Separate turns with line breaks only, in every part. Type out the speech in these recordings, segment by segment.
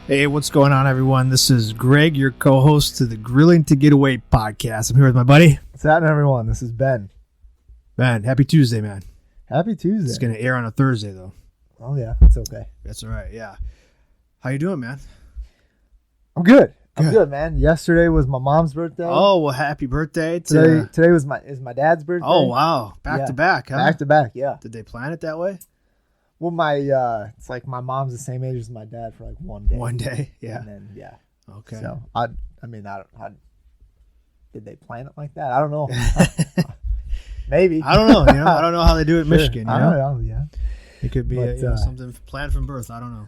Hey, what's going on, everyone? This is Greg, your co-host to the Grilling to Get Away podcast. I'm here with my buddy.
What's happening, everyone? This is Ben.
Ben, happy Tuesday, man.
Happy Tuesday.
It's going to air on a Thursday, though.
Oh, yeah. That's okay.
That's all right, yeah. How you doing, man?
I'm good. I'm good, man. Yesterday was my mom's birthday.
Oh, well, happy birthday.
Today was my dad's birthday.
Oh, wow. Back to back, huh?
Back to back, yeah.
Did they plan it that way?
Well, it's like my mom's the same age as my dad for like one day.
One day, yeah.
And then, yeah.
Okay.
So, I did they plan it like that? I don't know. Maybe.
I don't know. I don't know how they do it in Michigan.
I don't know, yeah.
It could be something planned from birth. I don't know.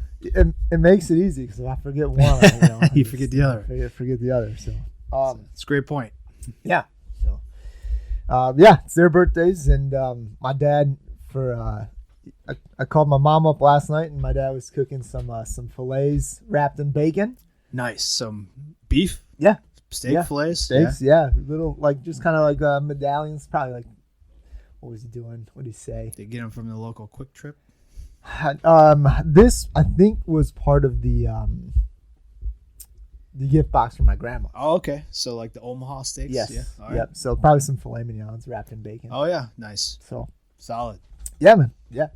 It makes it easy because if I forget one,
you forget the other.
Forget the other. So,
it's a great point.
Yeah. So, it's their birthdays, and my dad I called my mom up last night, and my dad was cooking some fillets wrapped in bacon.
Nice. Some beef.
Yeah.
Steak fillets.
Steaks. Yeah. Little just kind of like medallions. Probably like. What was he doing? What did he say?
They get them from the local Quick Trip.
This I think was part of the gift box from my grandma.
Oh, okay. So like the Omaha steaks.
Yes.
Yeah. All right.
Yep. So probably some filet mignons wrapped in bacon.
Oh yeah. Nice.
So
solid.
Yeah, man. Yeah.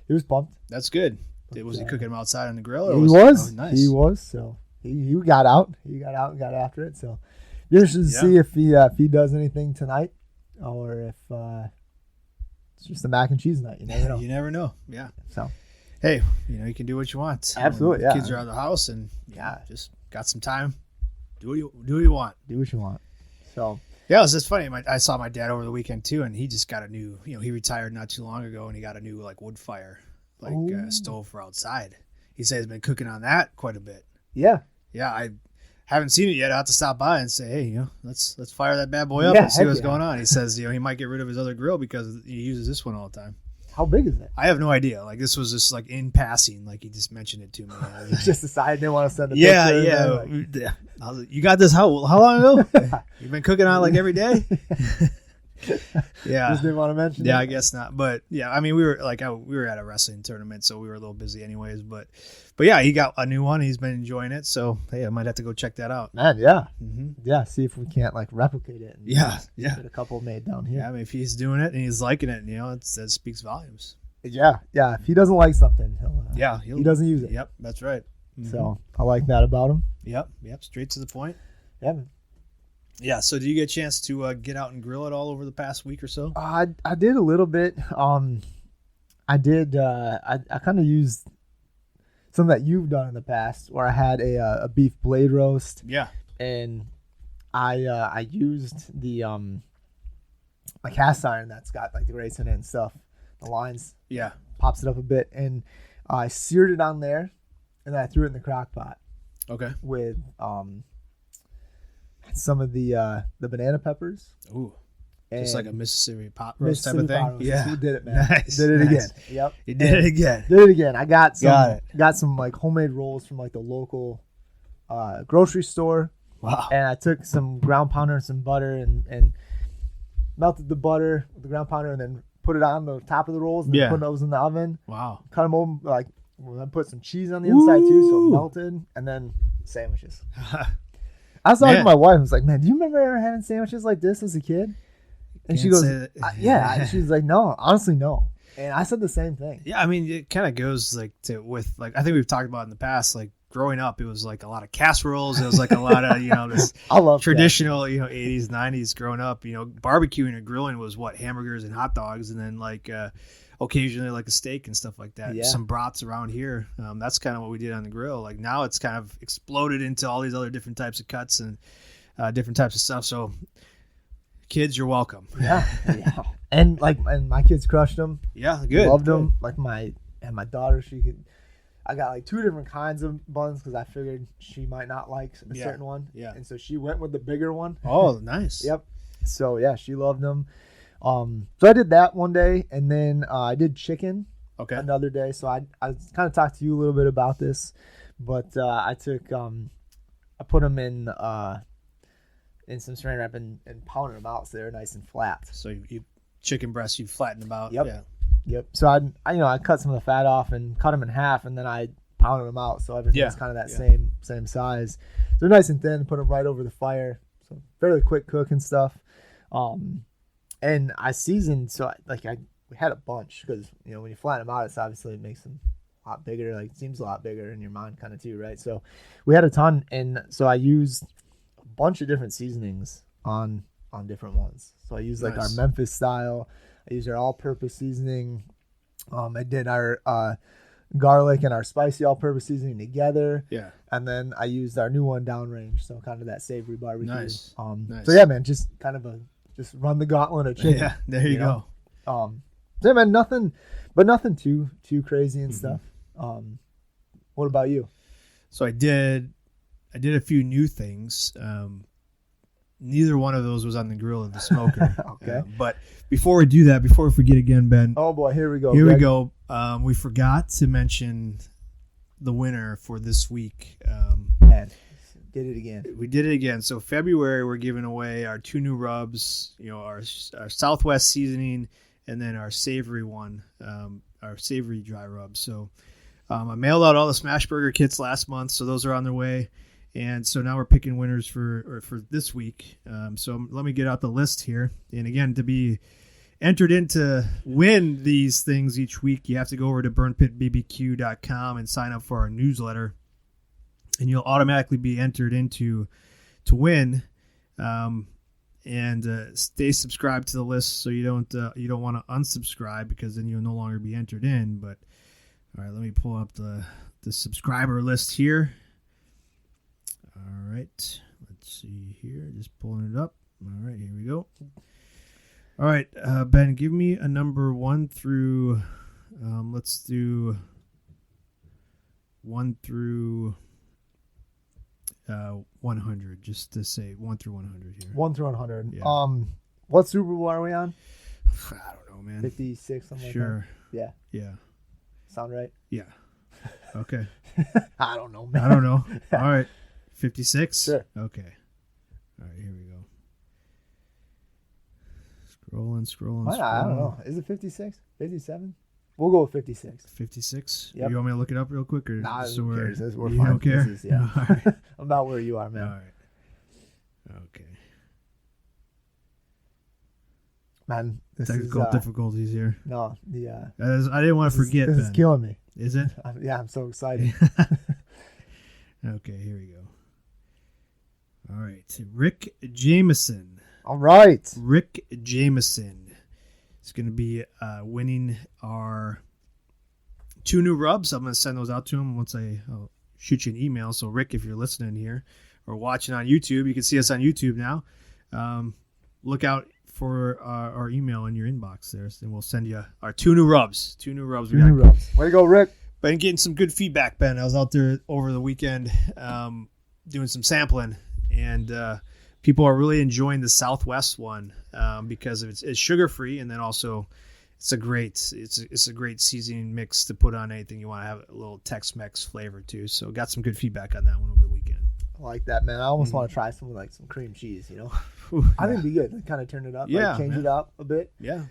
He was pumped.
That's good. Was he cooking them outside on the grill? Or
He was.
Oh, nice.
He was. So he got out. He got out and got after it. So you're interested to see if he does anything tonight, or if it's just a mac and cheese night. You never know.
You never know. Yeah.
So
hey, you can do what you want.
Absolutely.
When the kids are out of the house and just got some time. Do what you want.
Do what you want. So.
Yeah, it's just funny. I saw my dad over the weekend too, and he just got a new. He retired not too long ago, and he got a new like wood fire, stove for outside. He said he's been cooking on that quite a bit.
Yeah.
Yeah, I haven't seen it yet. I have to stop by and say, hey, let's fire that bad boy up and see what's going on. He says, he might get rid of his other grill because he uses this one all the time.
How big is it?
I have no idea. Like this was just like in passing, like he just mentioned it to me.
He just decided didn't want to send a
picture. Yeah. You got this how long ago? You've been cooking on it like every day? Yeah.
Just didn't want to mention it?
Yeah, I guess not. But yeah, I mean, we were at a wrestling tournament, so we were a little busy anyways. But yeah, he got a new one. He's been enjoying it. So hey, I might have to go check that out.
Man, yeah. Mm-hmm. Yeah, see if we can't like replicate it. And get a couple made down here.
Yeah, I mean, if he's doing it and he's liking it, that speaks volumes.
Yeah. If he doesn't like something, he doesn't use it.
Yep, that's right. Mm-hmm.
So I like that about him.
Yep, straight to the point.
Yeah, man.
Yeah, so do you get a chance to get out and grill it all over the past week or so?
I did a little bit. I did. I kind of used some that you've done in the past, where I had a beef blade roast.
Yeah,
and I used the my cast iron that's got like the grates in it and stuff. The lines.
Yeah,
pops it up a bit, and I seared it on there, and then I threw it in the crock pot.
Okay.
With some of the banana peppers.
Ooh. Just like a Mississippi pot roast type of thing.
Yeah. You did it, man. Nice. Did it again. Yep.
You did it again.
Did it again. I got some like homemade rolls from like the local grocery store.
Wow.
And I took some ground pounder and some butter and melted the butter with the ground pounder and then put it on the top of the rolls and then put those in the oven.
Wow.
Cut them open, like I put some cheese on the inside too, so it melted, and then sandwiches. I was talking to my wife. I was like, man, do you remember ever having sandwiches like this as a kid? And she goes, yeah. She's like, no, honestly, no. And I said the same thing.
Yeah, I mean, it kind of goes like I think we've talked about in the past, like growing up, it was like a lot of casseroles. It was like a lot of, this
I love
traditional, 80s, 90s growing up, barbecuing or grilling was hamburgers and hot dogs. And then like occasionally like a steak and stuff like that.
Yeah.
Some brats around here. That's kind of what we did on the grill. Like now it's kind of exploded into all these other different types of cuts and different types of stuff. So kids, you're welcome.
Yeah. And my kids crushed them.
Yeah, good.
Loved them. Like my daughter, I got like two different kinds of buns because I figured she might not like a certain one.
Yeah.
And so she went with the bigger one.
Oh, nice.
Yep. So yeah, she loved them. So I did that one day, and then I did chicken.
Okay.
Another day. So I kind of talked to you a little bit about this, but I took I put them in some saran wrap and pounded them out so they're nice and flat.
So you chicken breasts, you flatten them out.
Yep.
Yeah.
Yep. So I cut some of the fat off and cut them in half, and then I pounding them out. So everything's kind of that same size. They're nice and thin. Put them right over the fire. So fairly quick cook and stuff. And I seasoned, so we had a bunch because, when you flatten them out, it's obviously it makes them a lot bigger. Like, it seems a lot bigger in your mind kind of too, right? So we had a ton, and so I used a bunch of different seasonings on different ones. So I used like our Memphis style. I used our all-purpose seasoning. I did our garlic and our spicy all-purpose seasoning together.
Yeah.
And then I used our new one downrange, so kind of that savory barbecue.
Nice.
So yeah, man, just kind of just run the gauntlet of chicken.
Yeah, there you go.
So yeah, man, nothing too crazy and stuff. What about you?
So I did a few new things. Neither one of those was on the grill or the smoker.
Okay.
But before we do that, before we forget again, Ben.
Oh boy, here we go.
We go. We forgot to mention the winner for this week.
Man, did it again.
We did it again. So February, we're giving away our 2 new rubs, our Southwest seasoning, and then our savory one, our savory dry rub. So I mailed out all the smash burger kits last month, so those are on their way. And so now we're picking winners for this week. So let me get out the list here. And again, to be entered in to win these things each week, you have to go over to burnpitbbq.com and sign up for our newsletter. And you'll automatically be entered into to win. And stay subscribed to the list so you don't want to unsubscribe, because then you'll no longer be entered in. But all right, let me pull up the subscriber list here. All right, let's see here. Just pulling it up. All right, here we go. All right, Ben, give me a number 1 through. Let's do 1 through 100, just to say 1 through 100 here.
1 through 100.
Yeah.
What Super Bowl are we on?
I don't know, man.
56, something
Sure.
like that. Yeah.
Yeah.
Sound right?
Yeah. Okay.
I don't know, man.
I don't know. All right. 56?
Sure.
Okay. All right, here we go. Scrolling.
I don't know. Is it 56? 57? We'll go with 56.
56?
Yep.
You want me to look it up real quick? Or
Nah,
so
who cares? We're
you
fine.
don't care?
Yeah.
All right.
I'm about where you are, man.
All right. Okay.
Man, this
Technical
is...
difficulties here.
No, yeah.
I didn't want to forget,
This is
Ben.
killing me.
Is it?
I'm so excited.
Okay, here we go. All right. Rick Jameson.
All right.
Rick Jameson is going to be winning our 2 new rubs. I'm going to send those out to him once I'll shoot you an email. So, Rick, if you're listening here or watching on YouTube, you can see us on YouTube now. Look out for our email in your inbox there, and we'll send you our 2 new rubs. 2 new rubs.
2 new rubs. Way to go, Rick.
Been getting some good feedback, Ben. I was out there over the weekend doing some sampling, and people are really enjoying the Southwest one because it's sugar free, and then also it's a great seasoning mix to put on anything you want to have a little Tex-Mex flavor too. So got some good feedback on that one over the weekend.
I like that, man. I almost want to try some with like some cream cheese. I think it'd be good. Kind of turn it up, change it up a bit.
Yeah.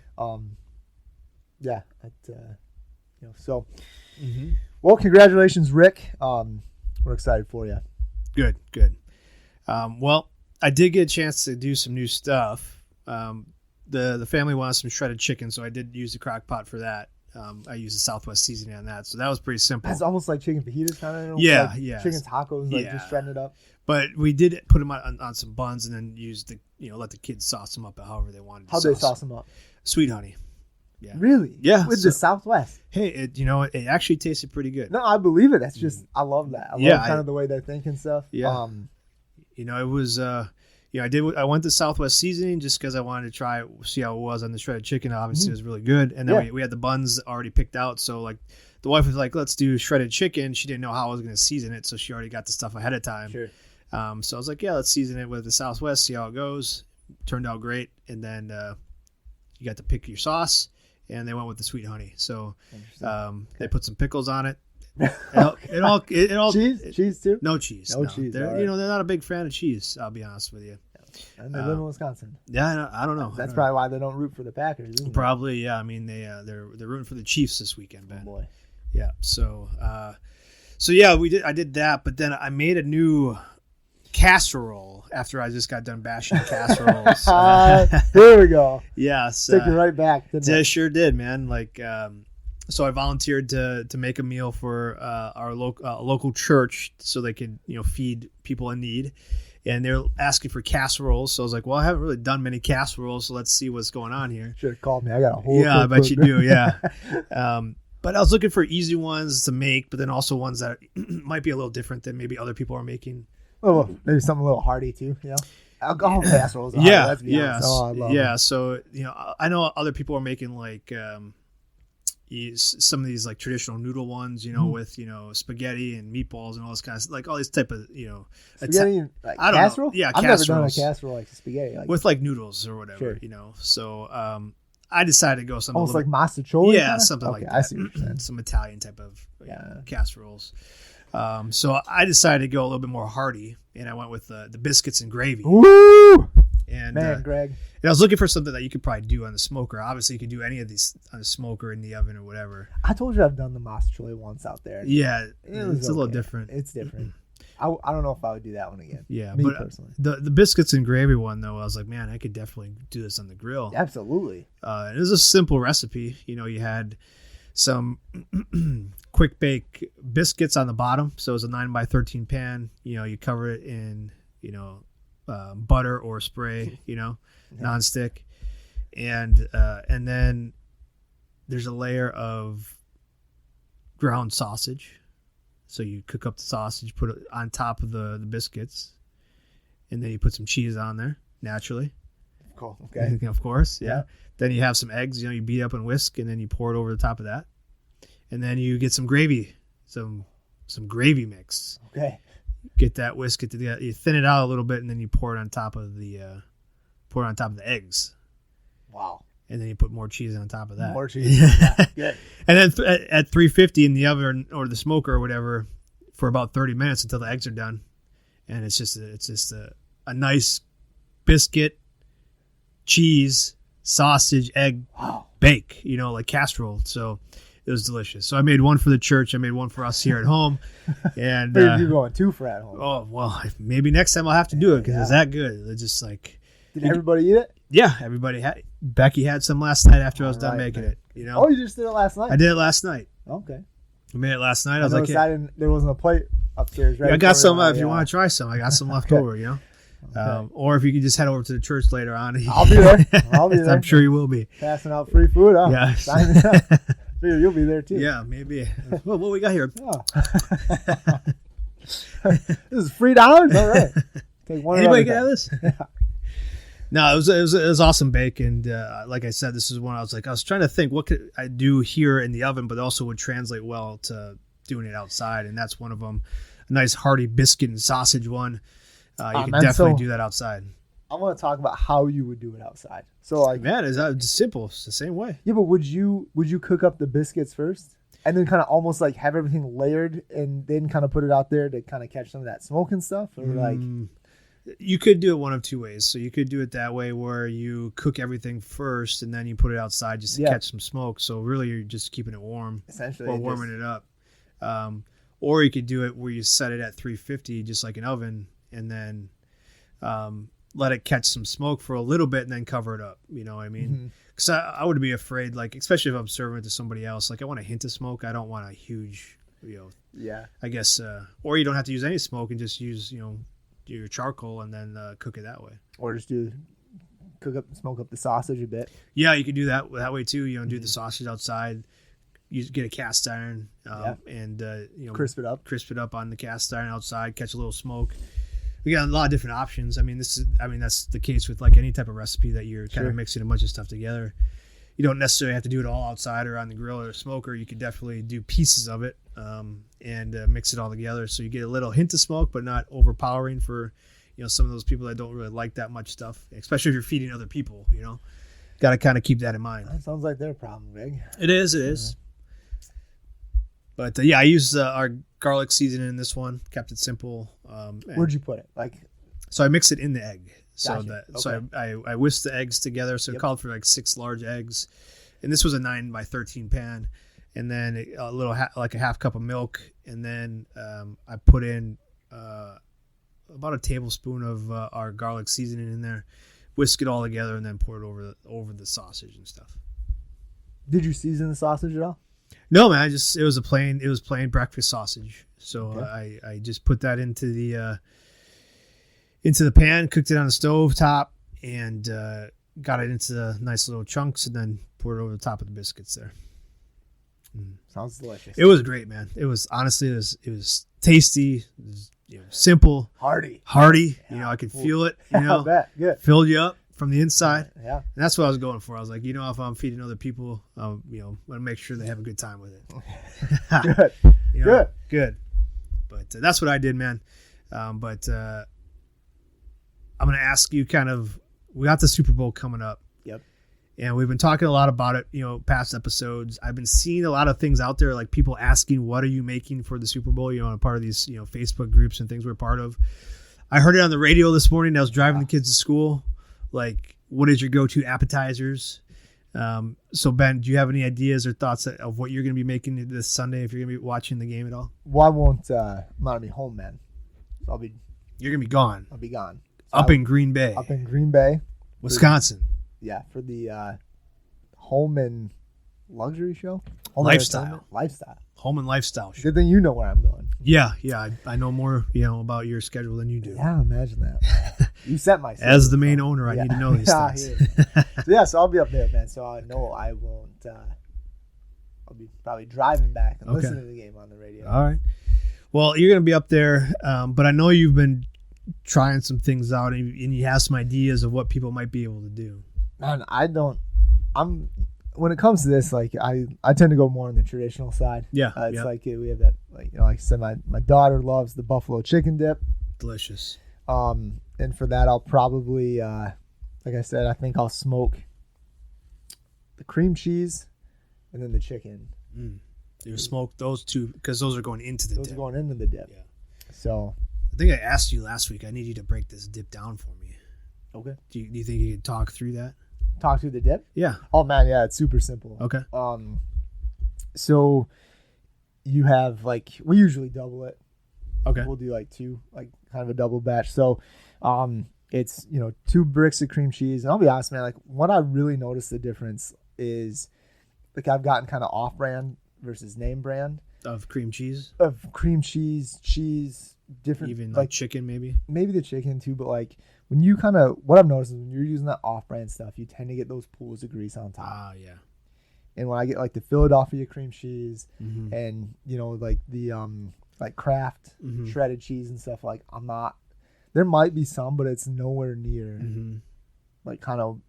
Yeah. So. Mm-hmm. Well, congratulations, Rick. We're excited for you.
Good. Well, I did get a chance to do some new stuff. The family wanted some shredded chicken, so I did use the crock pot for that. I used the Southwest seasoning on that, so that was pretty simple.
It's almost like chicken fajitas, kind of.
Yeah.
Chicken tacos, just shredding it up.
But we did put them on some buns, and then use let the kids sauce them up however they wanted.
How'd they sauce them up?
Sweet honey. Yeah.
Really?
Yeah.
With the Southwest.
Hey, it actually tasted pretty good.
No, I believe it. That's just I love that. I love kind of the way they think and stuff.
Yeah. It was I went to Southwest seasoning just because I wanted to see how it was on the shredded chicken. Obviously, it was really good. And then we had the buns already picked out. So like the wife was like, "Let's do shredded chicken." She didn't know how I was going to season it, so she already got the stuff ahead of time.
Sure.
So I was like, "Yeah, let's season it with the Southwest. See how it goes." Turned out great. And then you got to pick your sauce. And they went with the sweet honey. So they put some pickles on it. It all
cheese too?
No cheese.
No cheese.
They're not a big fan of cheese, I'll be honest with you.
And they live in Wisconsin.
Yeah, I don't know.
That's probably why they don't root for the Packers.
Probably, yeah. I mean, they're rooting for the Chiefs this weekend, Ben.
Oh boy.
Yeah. So So yeah, I did that, but then I made a new casserole after I just got done bashing casseroles.
There we go.
Yes.
Took you right back.
I sure did, man. Like, so I volunteered to make a meal for our local church so they could, feed people in need. And they're asking for casseroles. So I was like, well, I haven't really done many casseroles, so let's see what's going on here.
Should have called me. I got a whole
I bet you do, yeah. But I was looking for easy ones to make, but then also ones that might be a little different than maybe other people are making.
Oh, maybe something a little hearty too, Alcohol casseroles.
Yeah,
let's be honest. Oh, I love them.
So, I know other people are making like some of these like traditional noodle ones, with spaghetti and meatballs and all this kind of like all these type of
spaghetti like
I don't
casserole.
know. Yeah,
I've never done a casserole like spaghetti
with like noodles or whatever.
Sure.
So I decided to go something
almost like mastacholi.
Yeah,
kinda?
something like that.
I see what you're saying.
Some Italian type of casseroles. So I decided to go a little bit more hearty, and I went with the biscuits and gravy.
Woo!
And
man, Greg.
And I was looking for something that you could probably do on the smoker. Obviously, you could do any of these on the smoker, in the oven, or whatever.
I told you I've done the mastacholi once out there.
Yeah, it's a little different.
It's different. I don't know if I would do that one again.
Yeah,
me
but
personally.
The biscuits and gravy one, though, I was like, man, I could definitely do this on the grill.
Absolutely.
It was a simple recipe. You had some quick bake biscuits on the bottom. So it was a 9x13 pan. You cover it in, butter or spray, nonstick. And then there's a layer of ground sausage. So you cook up the sausage, put it on top of the biscuits, and then you put some cheese on there, naturally.
Cool. Okay.
Of course. Yeah. Then you have some eggs, you beat up and whisk, and then you pour it over the top of that. And then you get some gravy, some gravy mix.
Okay.
Get that, whisk it together. You thin it out a little bit, and then you pour it on top of the eggs.
Wow.
And then you put more cheese on top of that.
More cheese. Yeah. Good.
And then at 350 in the oven or the smoker or whatever for about 30 minutes until the eggs are done. And it's just a nice biscuit, cheese, sausage, egg bake, like casserole. So it was delicious. So I made one for the church. I made one for us here at home. And
you're going two for at home.
Oh, well, maybe next time I'll have to do it because it's that good. It's just like.
Did everybody eat it?
Yeah, everybody had. Becky had some last night after I was done making it.
Oh, you just did it last night?
I did it last night.
Okay.
I made it last night. I was like,
there wasn't a plate upstairs, right?
I got some. If you want to try some, I got some left over. Okay. Or if you could just head over to the church later on.
I'll be there. I'll be there.
I'm sure you will be.
Passing out free food. Huh?
Yeah.
Sign me up. You'll be there too.
Yeah, maybe. Well, what we got here?
Oh. This is $3. All right. Take one.
Anybody can have this? Yeah. No, it was awesome bake, and like I said, this is one I was trying to think what could I do here in the oven, but also would translate well to doing it outside, and that's one of them. A nice hearty biscuit and sausage one. You can definitely do that outside.
I want to talk about how you would do it outside. So
it's simple. It's the same way.
Yeah, but would you cook up the biscuits first, and then kind of almost like have everything layered, and then kind of put it out there to kind of catch some of that smoke and stuff, or
You could do it one of two ways. So you could do it that way where you cook everything first and then you put it outside just to catch some smoke. So really you're just keeping it warm,
essentially,
or warming it up. Or you could do it where you set it at 350, just like an oven, and then let it catch some smoke for a little bit and then cover it up. You know what I mean? Because I would be afraid, like, especially if I'm serving it to somebody else, like I want a hint of smoke. I don't want a huge, I guess, or you don't have to use any smoke and just use, your charcoal and then cook it that way,
or just smoke up the sausage a bit.
Yeah, you could do that way too. Do the sausage outside. You get a cast iron and
crisp it
up on the cast iron outside. Catch a little smoke. We got a lot of different options. I mean, that's the case with like any type of recipe that you're kind of mixing a bunch of stuff together. You don't necessarily have to do it all outside or on the grill or smoker. You could definitely do pieces of it and mix it all together. So you get a little hint of smoke, but not overpowering for, some of those people that don't really like that much stuff, especially if you're feeding other people, Got to kind of keep that in mind.
That sounds like their problem, Greg.
It is. But I used our garlic seasoning in this one, kept it simple.
Where'd you put it?
So I mixed it in the egg. So
Gotcha.
So I whisked the eggs together. So it called for like 6 large eggs, and this was a 9x13 pan. and then a little like a half cup of milk, and then I put in about a tablespoon of our garlic seasoning in there, whisk it all together, and then pour it over the sausage and stuff.
Did you season the sausage at all?
No, man. It was plain breakfast sausage. So okay. I just put that into the pan, cooked it on the stove top, and got it into the nice little chunks, and then poured it over the top of the biscuits there.
Sounds delicious.
It was great, man. It was honestly it was tasty. It was, simple,
hearty.
Yeah. I could feel it. I
bet. Good.
Filled you up from the inside.
Yeah.
And that's what I was going for. I was like, if I'm feeding other people, I want to make sure they have a good time with it. Good. But that's what I did, man. But I'm going to ask you we got the Super Bowl coming up.
Yep.
And we've been talking a lot about it, past episodes. I've been seeing a lot of things out there, like people asking, what are you making for the Super Bowl? A part of these, Facebook groups and things we're part of. I heard it on the radio this morning. I was driving the kids to school. Like, what is your go-to appetizers? So Ben, do you have any ideas or thoughts of what you're going to be making this Sunday if you're going to be watching the game at all?
Well, I'm not going to be home, man. So
you're going to be gone.
I'll be gone.
So in Green Bay.
Up in Green Bay.
Wisconsin.
For the home and luxury show.
Lifestyle. Home and lifestyle show.
Good thing you know where I'm going.
Yeah. I know more, about your schedule than you do.
Yeah, imagine that. You set my schedule.
As the main owner, I need to know these things.
So I'll be up there, man. So I know I won't. I'll be probably driving back and listening to the game on the radio.
All right. Well, you're going to be up there, but I know you've been trying some things out, and you have some ideas of what people might be able to do.
Man, when it comes to this, like I tend to go more on the traditional side.
Yeah.
It's like we have that, like I said, my daughter loves the buffalo chicken dip.
Delicious.
And for that, I'll probably, like I said, I think I'll smoke the cream cheese and then the chicken.
You smoke those two because those are going into the dip.
Those are going into the dip.
Yeah.
So
I think I asked you last week. I need you to break this dip down for me.
Okay.
Do you think you could talk through that?
Talk through the dip?
Yeah.
Oh man, yeah, it's super simple.
Okay.
So you have we usually double it.
Okay.
We'll do two, kind of a double batch. So it's 2 bricks of cream cheese, and I'll be honest, man, what I really noticed the difference is I've gotten kind of off brand versus name brand
of cream cheese,
different,
even chicken, maybe
the chicken too, but when you what I've noticed is when you're using that off brand stuff, you tend to get those pools of grease on top.
Yeah.
And when I get the Philadelphia cream cheese and the Kraft shredded cheese and stuff, there might be some, but it's nowhere near kind of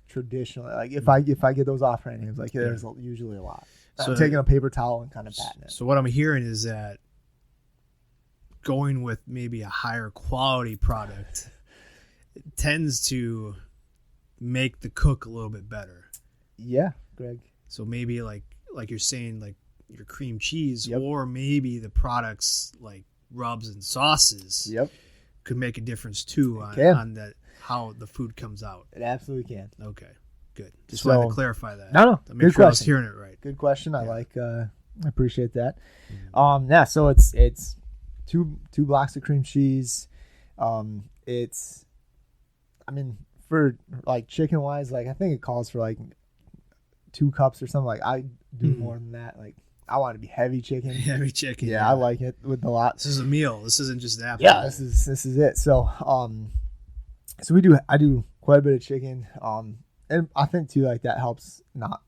traditional. If I get those off brand names, there's usually a lot. So I'm taking a paper towel and kind of patting it.
So what I'm hearing is that going with maybe a higher quality product tends to make the cook a little bit better.
Yeah, Greg.
So maybe like you're saying, your cream cheese, or maybe the products like rubs and sauces could make a difference too on that, how the food comes out.
It absolutely can.
Okay, good. Just wanted to clarify that.
No,
to make sure I was hearing it right.
Good question. I appreciate that. So it's two blocks of cream cheese. It's, for chicken wise, I think it calls for 2 cups or something. I do more than that. I want it to be heavy chicken.
Heavy chicken.
Yeah, I like it with a lot.
This is a meal. This isn't just that.
Yeah, this is it. So I do quite a bit of chicken. And I think too, that helps not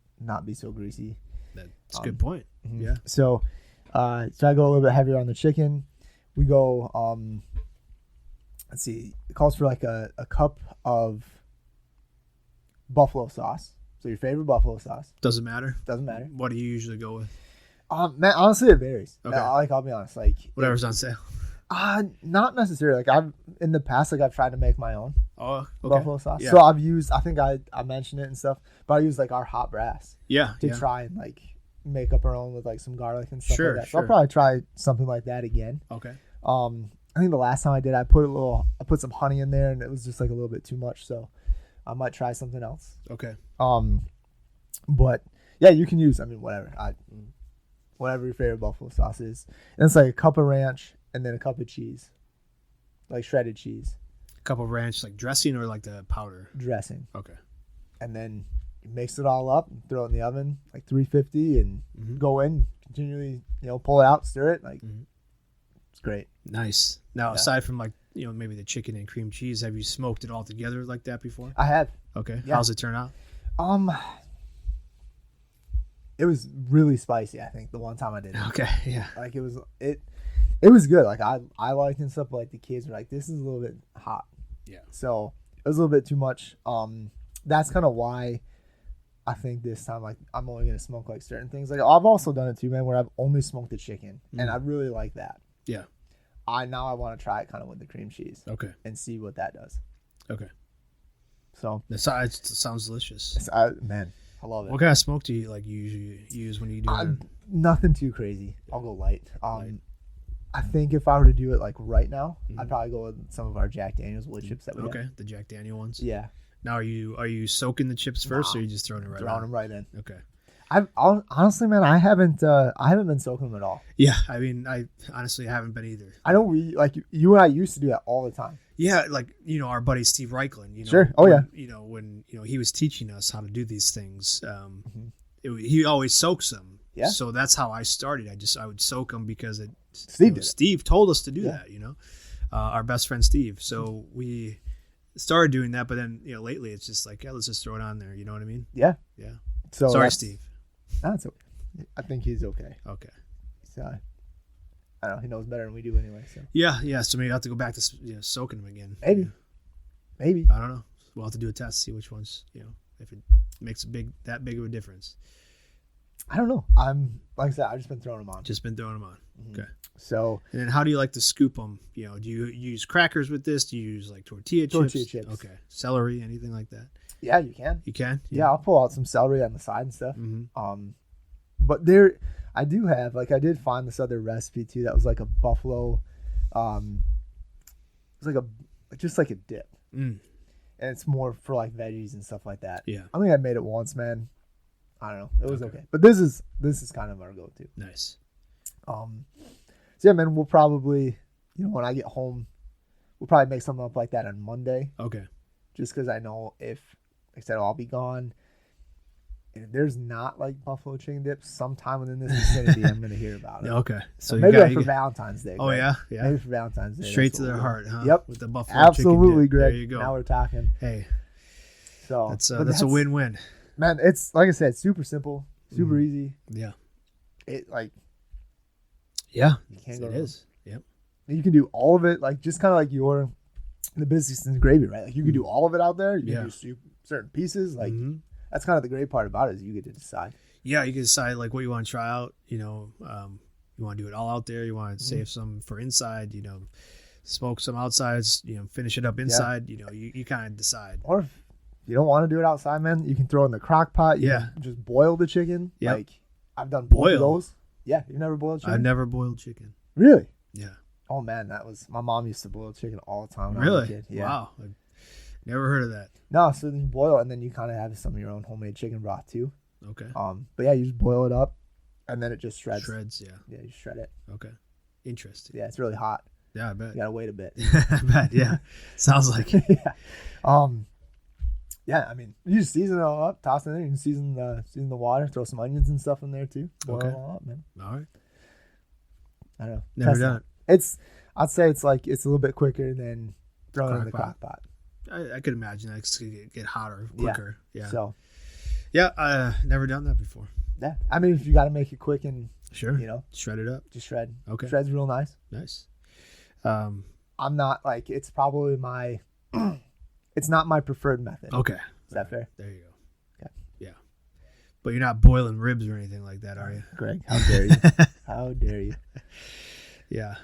be so greasy.
That's a good point. Yeah.
So I go a little bit heavier on the chicken. We go, let's see, it calls for a cup of buffalo sauce. So your favorite buffalo sauce.
Doesn't matter.
Doesn't matter.
What do you usually go with?
Man, honestly, it varies.
Okay.
I'll be honest.
Whatever's on sale.
Not necessarily. I've in the past, I've tried to make my own buffalo sauce.
Yeah.
So I've used, I think I mentioned it and stuff, but I use our hot brass.
Yeah.
To try and make up our own with some garlic and stuff like that. So
Sure.
I'll probably try something like that again.
Okay.
I think the last time I did, I put some honey in there, and it was just a little bit too much. So I might try something else.
Okay.
But yeah, you can use, whatever. whatever your favorite buffalo sauce is. And it's like a cup of ranch and then a cup of cheese, like shredded cheese.
A cup of ranch, like dressing or like the powder?
Dressing.
Okay.
And then you mix it all up and throw it in the oven, like 350, and go in, continually, pull it out, stir it. Like, it's great. Nice.
Now, aside from like, maybe the chicken and cream cheese, have you smoked it all together like that before?
I have.
Okay. Yeah. How's it turn out?
It was really spicy, I think, the one time I did it.
Okay, yeah.
Like, it was good. Like, I liked it and stuff, but like the kids were like, this is a little bit hot.
Yeah.
So it was a little bit too much. That's kind of why I think this time, like, I'm only going to smoke like certain things. Like, I've also done it too, man, where I've only smoked the chicken, and I really like that.
Yeah.
Now I want to try it kind of with the cream cheese. Okay. And see what that does.
Okay.
So.
It sounds delicious.
Man. I love it.
What kind of smoke do you like usually use when you do it?
Nothing too crazy. I'll go light. I think if I were to do it like right now, I'd probably go with some of our Jack Daniel's wood chips that we have.
The Jack Daniel ones.
Yeah.
Now are you soaking the chips first, or are you just throwing it right in?
Throwing them right in.
Okay.
Honestly, man, I haven't been soaking them at all.
Yeah, I mean, I honestly haven't been either.
I know you and I used to do that all the time.
Yeah, like our buddy Steve Reichland.
Sure. Oh yeah.
When he was teaching us how to do these things, he always soaks them. Yeah. So that's how I started. I would soak them because Steve told us to do that. Our best friend Steve. So we started doing that, but then lately it's just like, let's just throw it on there. You know what I mean?
Yeah.
Yeah.
So
sorry, Steve.
That's okay. I think he's okay.
Okay.
So I don't know. He knows better than we do anyway. So
yeah. So maybe I have to go back to soaking them again.
Maybe.
I don't know. We'll have to do a test, see which ones if it makes that big of a difference.
I don't know. Like I said, I've just been throwing them on. Okay. So
and then how do you like to scoop them? Do you use crackers with this? Do you use like tortilla chips? Okay. Celery, anything like that?
Yeah, you can.
You can?
Yeah, I'll pull out some celery on the side and stuff. But I do have, I did find this other recipe too that was like a buffalo, it was just like a dip. And it's more for like veggies and stuff like that.
Yeah.
I think I made it once, man. I don't know. It was okay. But this is kind of our go-to.
Nice.
So yeah, man, we'll probably, when I get home, we'll probably make something up like that on Monday.
Okay.
Just because I know like I said, I'll be gone. And if there's not like buffalo chicken dips sometime within this vicinity, I'm going to hear about it.
Okay. So
maybe for Valentine's Day.
Oh,
Greg.
Yeah?
Maybe for Valentine's Day.
Straight to their heart, huh?
Yep.
With the buffalo
Absolutely,
chicken dip.
Greg.
There you go.
Now we're talking.
Hey.
So
that's a win-win.
Man, it's, like I said, super simple, super easy.
Yeah.
Yeah.
It is. Yep.
You can do all of it, just kind of like the biscuits and gravy, right? Like you can do all of it out there. You can do certain pieces. That's kind of the great part about it is you get to decide.
Yeah, you can decide like what you want to try out. You want to do it all out there. You want to save some for inside. Smoke some outside. Finish it up inside. Yeah. You kind of decide.
Or if you don't want to do it outside, man, you can throw it in the crock pot. You can just boil the chicken. Yeah. I've done both of those. Yeah, you've never boiled chicken?
I've never boiled chicken.
Really?
Yeah.
Oh man, my mom used to boil chicken all the time.
Really?
I was a kid. Yeah.
Wow. I've never heard of that.
No, so then you boil it, and then you kind of have some of your own homemade chicken broth too.
Okay.
But yeah, you just boil it up, and then it just shreds.
Yeah.
Yeah, you shred it.
Okay. Interesting.
Yeah, it's really hot.
Yeah, I bet.
You gotta wait a bit.
I bet. Yeah. Sounds like it.
Yeah. Yeah, I mean, you just season it all up, toss it in there. You can season the water, throw some onions and stuff in there too. Boil it all up, man.
All right.
I don't know.
Never done it.
I'd say it's a little bit quicker than throwing it in the crock pot.
I could imagine that it's gonna get hotter quicker. Yeah.
So.
Yeah, never done that before.
Yeah, I mean, if you got to make it quick and
sure, shred it up.
Just shred.
Okay.
Shred's real nice.
Nice.
I'm not it's probably it's not my preferred method.
Okay.
Is that fair?
There you go.
Okay.
Yeah. But you're not boiling ribs or anything like that, are you?
Greg, how dare you? How dare you?
Yeah.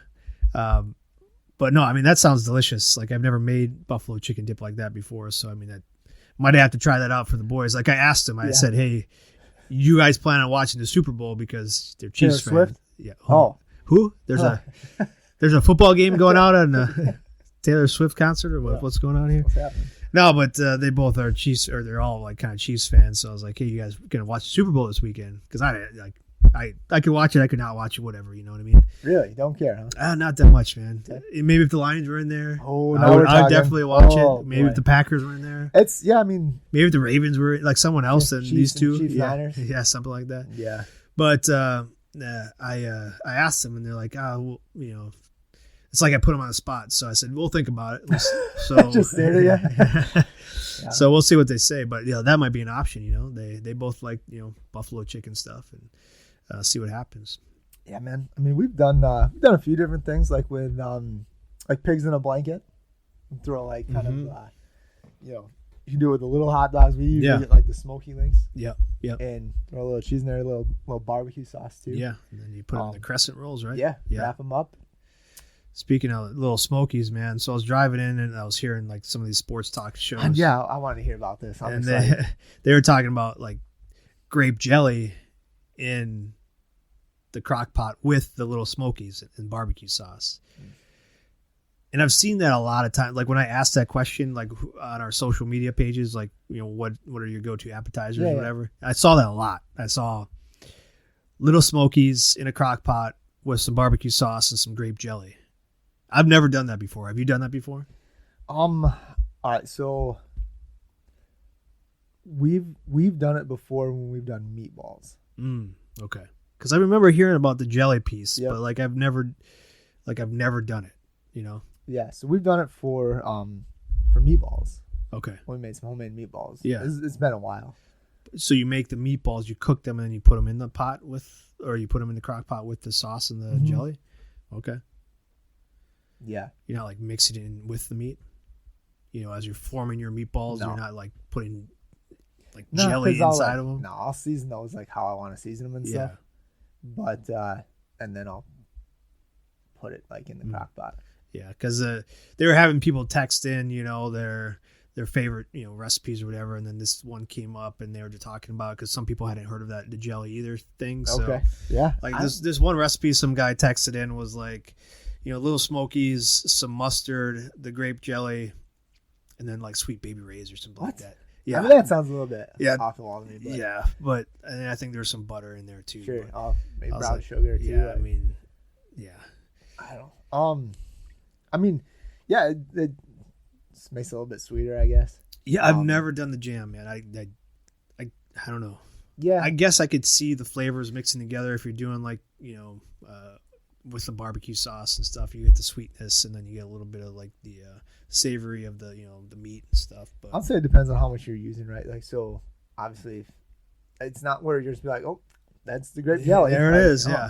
But no, I mean, that sounds delicious. Like I've never made buffalo chicken dip like that before. So, I mean, that might have to try that out for the boys. Like I asked them, I said, hey, you guys plan on watching the Super Bowl because they're Chiefs fans.
Swift?
Yeah.
Who?
There's a football game going out on a Taylor Swift concert or what's going on here?
What's happening?
No, but they both are Chiefs, or they're all like kind of Chiefs fans. So I was like, hey, you guys gonna watch the Super Bowl this weekend? Because I I could watch it. I could not watch it. Whatever. You know what I mean?
Really? Don't care, huh?
Not that much, man. Maybe if the Lions were in there, I would definitely watch it. Maybe if the Packers were in there.
I mean,
maybe if the Ravens were like someone else than these two.
Chiefs,
yeah,
Niners.
yeah, something like that.
Yeah.
But I asked them, and they're like, well, you know, it's like I put them on the spot. So I said, we'll think about it. So
just stared at you.
Yeah. So we'll see what they say. But that might be an option. You know, they both like buffalo chicken stuff, and see what happens.
Yeah, man. I mean, we've done a few different things, like with like pigs in a blanket. Throw like kind of you can do it with the little hot dogs. We usually get like the smoky links.
Yep.
And throw a little cheese in there, a little barbecue sauce too.
Yeah, and then you put it on the crescent rolls, right?
Yeah. Wrap them up.
Speaking of little smokies, man. So I was driving in and I was hearing like some of these sports talk shows.
Yeah, I wanted to hear about this.
And they were talking about like grape jelly in the crock pot with the little smokies and barbecue sauce. And I've seen that a lot of times. Like when I asked that question, like on our social media pages, like, what are your go-to appetizers or whatever. I saw that a lot. I saw little smokies in a crock pot with some barbecue sauce and some grape jelly. I've never done that before. Have you done that before?
All right. So we've done it before when we've done meatballs.
Okay. Because I remember hearing about the jelly piece, but like I've never done it.
Yeah. So we've done it for meatballs.
Okay.
We made some homemade meatballs.
Yeah.
It's been a while.
So you make the meatballs, you cook them, and then you put them in the pot or you put them in the crock pot with the sauce and the jelly. Okay.
Yeah.
You're not like mixing it in with the meat, as you're forming your meatballs.
No.
You're not like putting like jelly inside of them.
No, I'll season those like how I want to season them and stuff. But and then I'll put it like in the crock pot.
Yeah, because they were having people text in, their favorite, recipes or whatever, and then this one came up, and they were just talking about because some people hadn't heard of the jelly either thing. So,
okay. Yeah.
Like this one recipe, some guy texted in was like, little smokies, some mustard, the grape jelly, and then like sweet baby rays or something like that. Yeah,
I mean, that sounds a little bit off the wall to me. But
yeah, but and I think there's some butter in there too.
Sure, maybe brown sugar too.
Yeah, I mean,
I don't. I mean, yeah, it makes it a little bit sweeter, I guess.
Yeah, I've never done the jam, man. I don't know.
Yeah,
I guess I could see the flavors mixing together if you're doing like with the barbecue sauce and stuff. You get the sweetness, and then you get a little bit of like the savory of the the meat and stuff. But
I'll say it depends on how much you're using, right? Like, so obviously, it's not where you're just be like, oh, that's the grape jelly.
There it is. Yeah.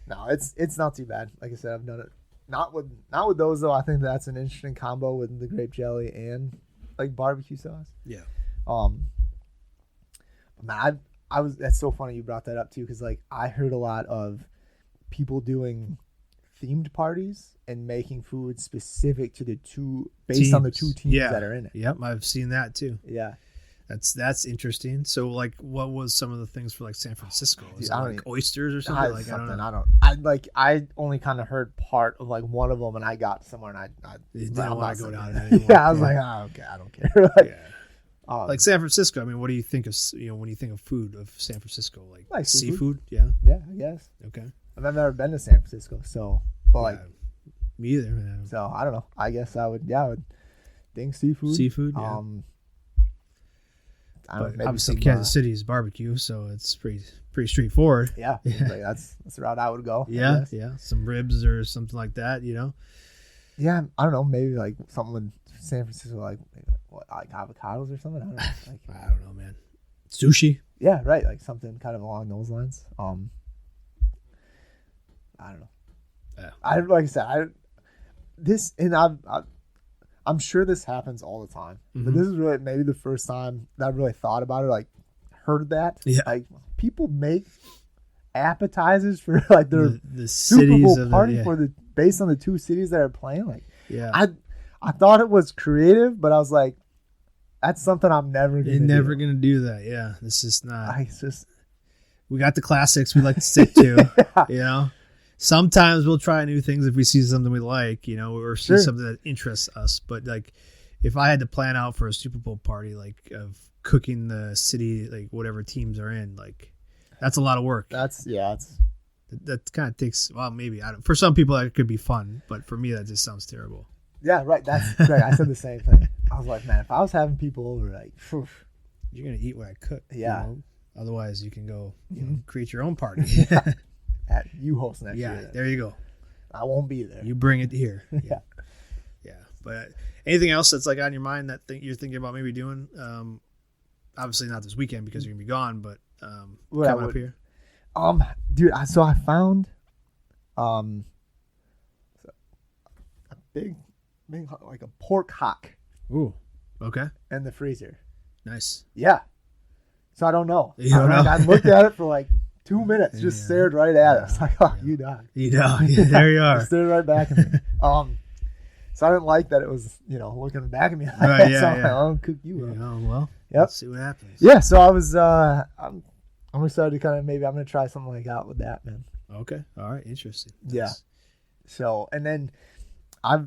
No, it's not too bad. Like I said, I've done it. Not with those though. I think that's an interesting combo with the grape jelly and like barbecue sauce.
Yeah.
Man, I was. That's so funny you brought that up too, because like I heard a lot of people doing themed parties and making food specific to the two based on the two teams that are in it.
Yep, I've seen that too.
Yeah.
That's interesting. So, like, what was some of the things for like San Francisco? Is it like oysters or something? I don't know.
I only kind of heard part of like one of them, and I got somewhere, and I
didn't want to go down it anymore.
Yeah, I was like, oh, okay, I don't care.
Like San Francisco. I mean, what do you think of when you think of food of San Francisco? Like seafood? Yeah.
Yeah, I guess.
Okay.
I've never been to San Francisco, so
me either. Man.
So I don't know. I guess I would think seafood.
Seafood. Yeah. But obviously Kansas City is barbecue, so it's pretty straightforward.
Yeah, like that's the route I would go.
Yeah, some ribs or something like that,
Yeah, I don't know, maybe like something with San Francisco, like avocados or something. I don't know.
I don't know, man. Sushi.
Yeah, right, like something kind of along those lines. I don't know. Yeah. Like I said, I'm sure this happens all the time, but this is really maybe the first time that I really thought about it, like heard that.
Yeah.
Like people make appetizers for like their
the
Super Bowl
cities
party based on the two cities that are playing. Like,
yeah,
I thought it was creative, but I was like, that's something I'm never gonna do.
Never gonna do that. Yeah, it's just not.
It's just
we got the classics we like to stick to. Sometimes we'll try new things if we see something we like, or see something that interests us. But like, if I had to plan out for a Super Bowl party, like of cooking the city, like whatever teams are in, like That's a lot of work. That kind of takes, well, maybe. For some people, that could be fun. But for me, that just sounds terrible.
Yeah, right. That's right. I said the same thing. I was like, man, if I was having people over, like, phew.
You're going to eat what I cook.
Yeah.
You know? Otherwise, you can go create your own party.
You host next year.
Yeah, there you go.
I won't be there.
You bring it here.
Yeah.
Yeah. But anything else that's like on your mind that you're thinking about maybe doing? Obviously not this weekend because you're going to be gone, but coming up here.
Dude, so I found a big like a pork hock.
Ooh. Okay.
In the freezer.
Nice.
Yeah. So I don't know.
I
looked at it for like 2 minutes, just stared right at it. I was like, oh, you dog.
You dog. Yeah, there you are.
Stared right back at me. So I didn't like that it was, looking back at me.
Right, yeah,
so I'll cook you up.
Well,
yep.
Let's see what happens.
Yeah, so I was, I'm excited to kind of, maybe I'm going to try something like that with that, man.
Okay. All right. Interesting.
Yeah. So, and then I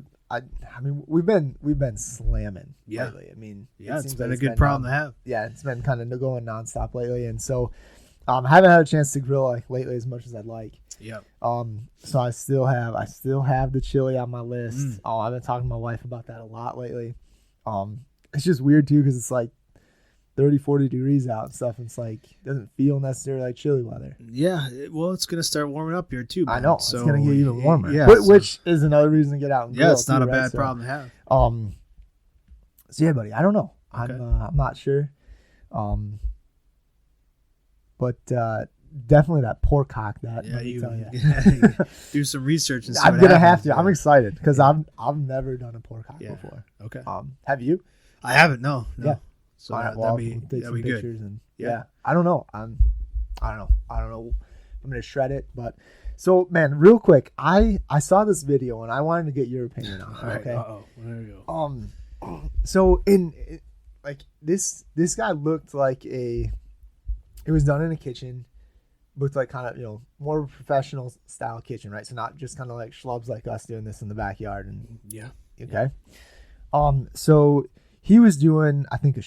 mean, we've been slamming lately. I mean,
it's been a good problem to have.
Yeah, it's been kind of going nonstop lately, and so I haven't had a chance to grill like lately as much as I'd like.
Yep.
So I still have the chili on my list. I've been talking to my wife about that a lot lately. It's just weird too because it's like 30, 40 degrees out and stuff. And it's like doesn't feel necessarily like chilly weather.
Yeah, well, it's gonna start warming up here too.
Man. I know
so
it's gonna get even warmer.
Yeah,
which is another reason to get out and grill.
Yeah, it's not
too,
a bad problem to have.
So yeah, buddy, I don't know. Okay. I'm not sure. But definitely that pork hock. That
you do some research and see
I'm gonna have to. I'm excited because I've never done a pork hock before.
Okay.
Have you?
I haven't. No.
Yeah.
So that'd be good.
And yeah. I don't know. I don't know. I'm gonna shred it, but so man, real quick, I saw this video and I wanted to get your opinion on it.
All right.
Okay.
There we go.
So like this guy looked like it was done in a kitchen, looked like kind of more professional style kitchen, right? So not just kind of like schlubs like us doing this in the backyard and okay. So he was doing, I think, a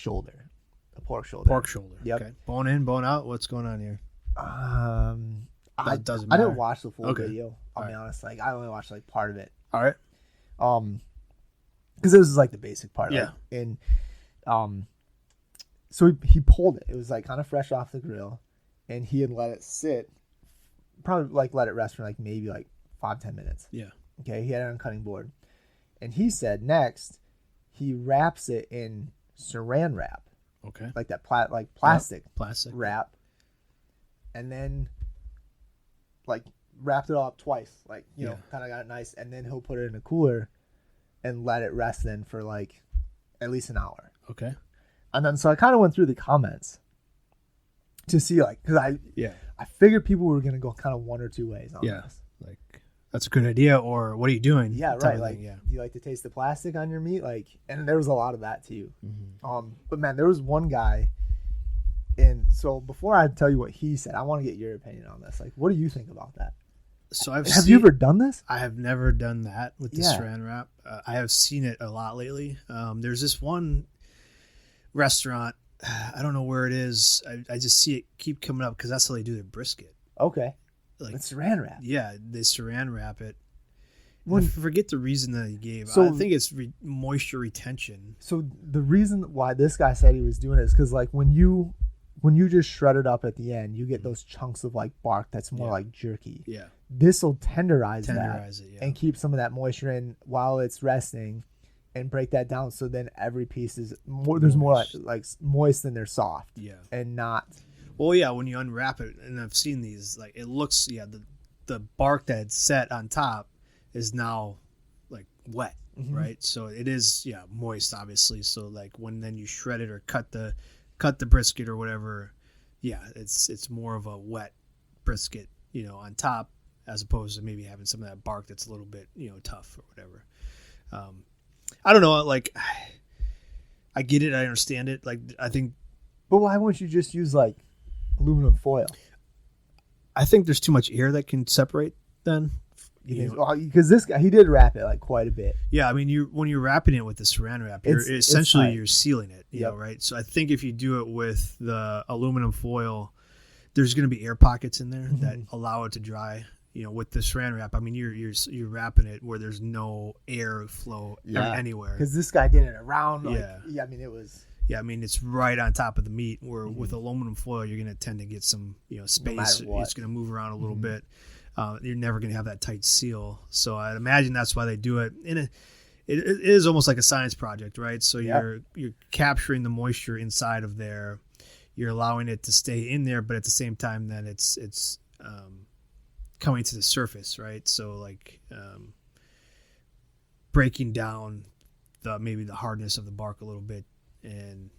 pork shoulder.
Yep. Okay. Bone in, bone out. What's going on here?
I didn't watch the full video. I'll be honest. Like I only watched like part of it.
All right.
Because this is like the basic part.
Yeah.
Like, and so he pulled it. It was like kind of fresh off the grill, and he had let it sit. Probably like let it rest for like maybe like 5-10 minutes.
Yeah.
Okay. He had it on a cutting board, and he said next he wraps it in saran wrap.
Okay.
Like that plastic
wrap,
and then like wrapped it all up twice. Like kind of got it nice, and then he'll put it in a cooler and let it rest then for like at least an hour.
Okay.
And then so I kind of went through the comments to see like because I figured people were gonna go kind of one or two ways on this.
Like that's a good idea, or what are you doing?
Yeah, right. Like, do you like to taste the plastic on your meat? Like, and there was a lot of that too. Mm-hmm. But man, there was one guy, and so before I tell you what he said, I want to get your opinion on this. Like, what do you think about that?
So
have you ever done this?
I have never done that with the saran wrap. I have seen it a lot lately. There's this one restaurant. I don't know where it is. I just see it keep coming up because that's how they do their brisket.
Okay. Like it's saran wrap.
Yeah, they saran wrap it. I forget the reason that he gave.
So,
I think it's moisture retention.
So the reason why this guy said he was doing it is because like when you just shred it up at the end, you get those chunks of like bark that's more like jerky.
Yeah.
This will tenderize it,
and
keep some of that moisture in while it's resting, and break that down. So then every piece is more. There's more like moist than they're soft.
Yeah. And
not.
Well, yeah. When you unwrap it, and I've seen these, like it looks. Yeah. The bark that's set on top is now like wet, right? So it is moist, obviously. So like when then you shred it or cut the brisket or whatever, it's more of a wet brisket, on top, as opposed to maybe having some of that bark that's a little bit tough or whatever. I don't know. Like I get it. I understand it. Like I think.
But why wouldn't you just use like aluminum foil?
I think there's too much air that can separate then.
Because this guy, he did wrap it like quite a bit.
Yeah, I mean, when you're wrapping it with the saran wrap, you're sealing it, right? So I think if you do it with the aluminum foil, there's going to be air pockets in there
Mm-hmm.
that allow it to dry. With the saran wrap, I mean, you're wrapping it where there's no air flow anywhere.
Because this guy did it around. I mean, it was.
Yeah, I mean, it's right on top of the meat. Where with aluminum foil, you're going to tend to get some space.
No
it's going to move around a little bit. You're never going to have that tight seal. So I'd imagine that's why they do it. And it is almost like a science project, right? So you're capturing the moisture inside of there. You're allowing it to stay in there, but at the same time, then it's coming to the surface, right? So like breaking down maybe the hardness of the bark a little bit and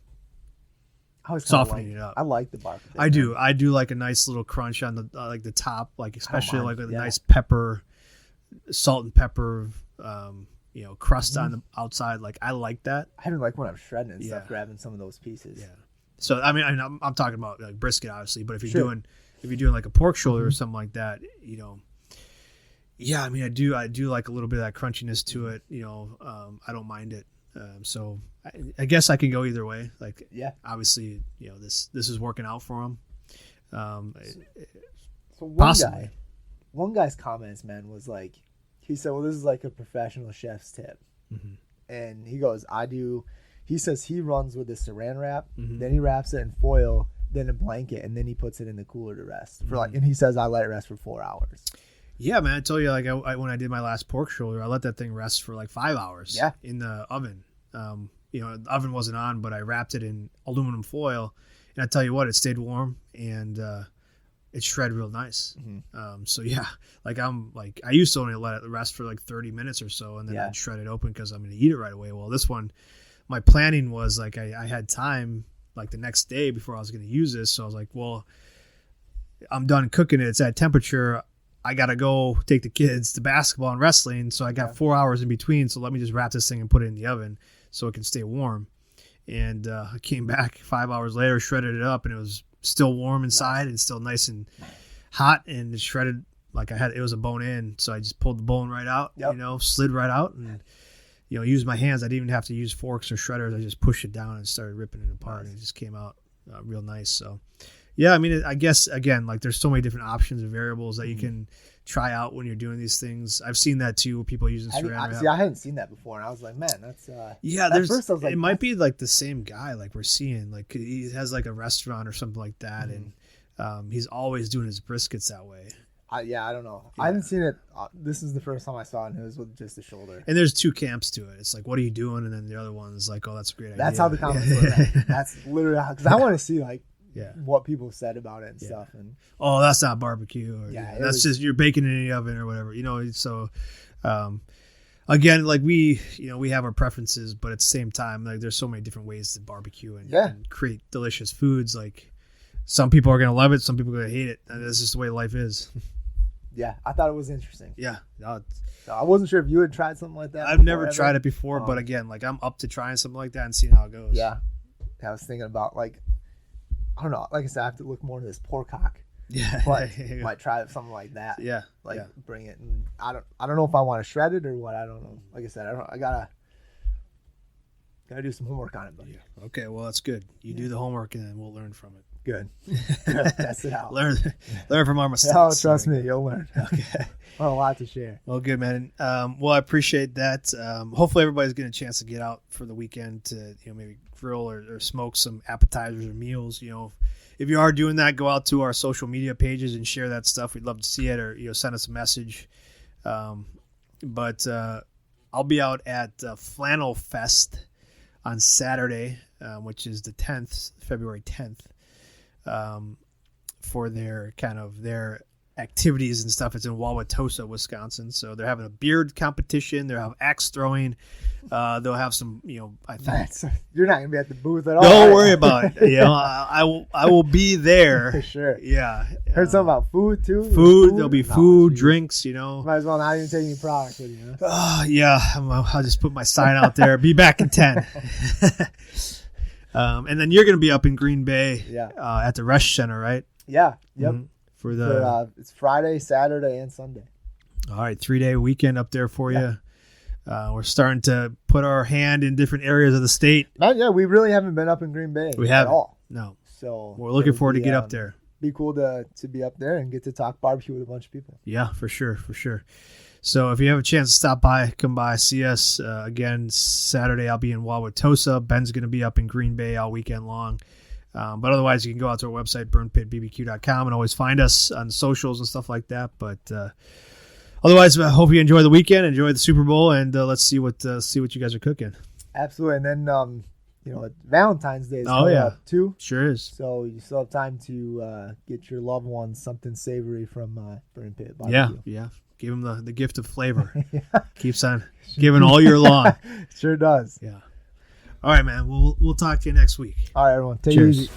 softening it up.
I like the bark.
I do like a nice little crunch on the like the top, like especially like with a nice pepper, salt and pepper, crust on the outside. Like I like that.
I don't like when I'm shredding and stuff, grabbing some of those pieces.
Yeah. So I mean, I'm talking about like brisket, obviously, but if you're doing like a pork shoulder or something like that, I mean, I do like a little bit of that crunchiness to it. I don't mind it. So I guess I can go either way. Like, obviously, this is working out for him.
So one guy's comments, man, was like, he said, well, this is like a professional chef's tip.
Mm-hmm.
And he goes, he says he runs with the saran wrap, then he wraps it in foil, then a blanket, and then he puts it in the cooler to rest for and he says I let it rest for 4 hours.
Yeah, man, I told you, like when I did my last pork shoulder, I let that thing rest for like 5 hours in the oven. The oven wasn't on, but I wrapped it in aluminum foil, and I tell you what, it stayed warm and it shredded real nice. So yeah, like I used to only let it rest for like 30 minutes or so, and then I'd shred it open because I'm going to eat it right away. Well, this one, my planning was like I had time like the next day before I was going to use this. So I was like, well, I'm done cooking it. It's at temperature. I got to go take the kids to basketball and wrestling. So I got 4 hours in between. So let me just wrap this thing and put it in the oven so it can stay warm. And I came back 5 hours later, shredded it up, and it was still warm inside and still nice and hot, and it shredded like it was a bone in. So I just pulled the bone right out, slid right out, and used my hands. I didn't even have to use forks or shredders. I just pushed it down and started ripping it apart, and it just came out real nice. So, yeah, I mean, I guess, again, like there's so many different options and variables that you can try out when you're doing these things. I've seen that too, people using saran wrap.
I hadn't seen that before, and I was like, man, that's...
First I was like, it might be like the same guy like we're seeing. Like he has like a restaurant or something like that, and he's always doing his briskets that way.
I don't know. Yeah. I haven't seen it. This is the first time I saw it, and it was with just the shoulder.
And there's two camps to it. It's like, what are you doing? And then the other one is like, oh, that's a great idea.
That's how the comments were. That's literally because I want to see like what people said about it and stuff. And
that's not barbecue. Or, that's just you're baking it in the oven or whatever. So again, like we have our preferences, but at the same time, like there's so many different ways to barbecue and create delicious foods. Like some people are gonna love it, some people are gonna hate it, and that's just the way life is.
Yeah, I thought it was interesting.
Yeah.
So I wasn't sure if you had tried something like that.
I've never tried it before, but again, like I'm up to trying something like that and seeing how it goes.
Yeah. I was thinking about I don't know, like I said, I have to look more into this pork hock.
Yeah.
But might try something like that.
Yeah.
Bring it, and I don't know if I want to shred it or what. I don't know. Like I said, I gotta do some homework on it, buddy.
Yeah. Okay, well that's good. You do the homework and then we'll learn from it.
Good. Test it out.
learn from our mistakes.
Oh, trust me, you'll learn. Okay. Well, a lot to share.
Well, good, man. Well, I appreciate that. Hopefully everybody's getting a chance to get out for the weekend to maybe grill or smoke some appetizers or meals. If you are doing that, go out to our social media pages and share that stuff. We'd love to see it, or send us a message. But I'll be out at Flannel Fest on Saturday, which is the 10th, February 10th. For their activities and stuff. It's in Wauwatosa, Wisconsin. So they're having a beard competition. They'll have axe throwing. They'll have some, I think.
You're not going to be at the booth at all.
Don't worry about it. I will be there.
For sure.
Yeah.
Heard something about food too?
Food. There'll be food, drinks,
Might as well not even take any product with you.
Yeah. I'll just put my sign out there. Be back in 10. And then you're going to be up in Green Bay at the Resch Center, right?
Yeah. Yep.
Mm-hmm. For
it's Friday, Saturday, and Sunday.
All right, 3-day weekend up there for you. We're starting to put our hand in different areas of the state.
We really haven't been up in Green Bay at all.
No.
So
we're looking forward to get up there.
be cool to be up there and get to talk barbecue with a bunch of people.
Yeah, for sure. So if you have a chance to stop by, come by, see us. Again, Saturday I'll be in Wauwatosa. Ben's going to be up in Green Bay all weekend long. But otherwise, you can go out to our website, burnpitbbq.com, and always find us on socials and stuff like that. But otherwise, I hope you enjoy the weekend, enjoy the Super Bowl, and let's see what you guys are cooking.
Absolutely. And then, Valentine's Day is coming up too.
Sure is.
So you still have time to get your loved ones something savory from Burn Pit BBQ.
Yeah. Give them the gift of flavor. Keeps on giving all year long.
Sure does.
Yeah. All right, man. We'll talk to you next week.
All right, everyone. Take it
Cheers.
easy.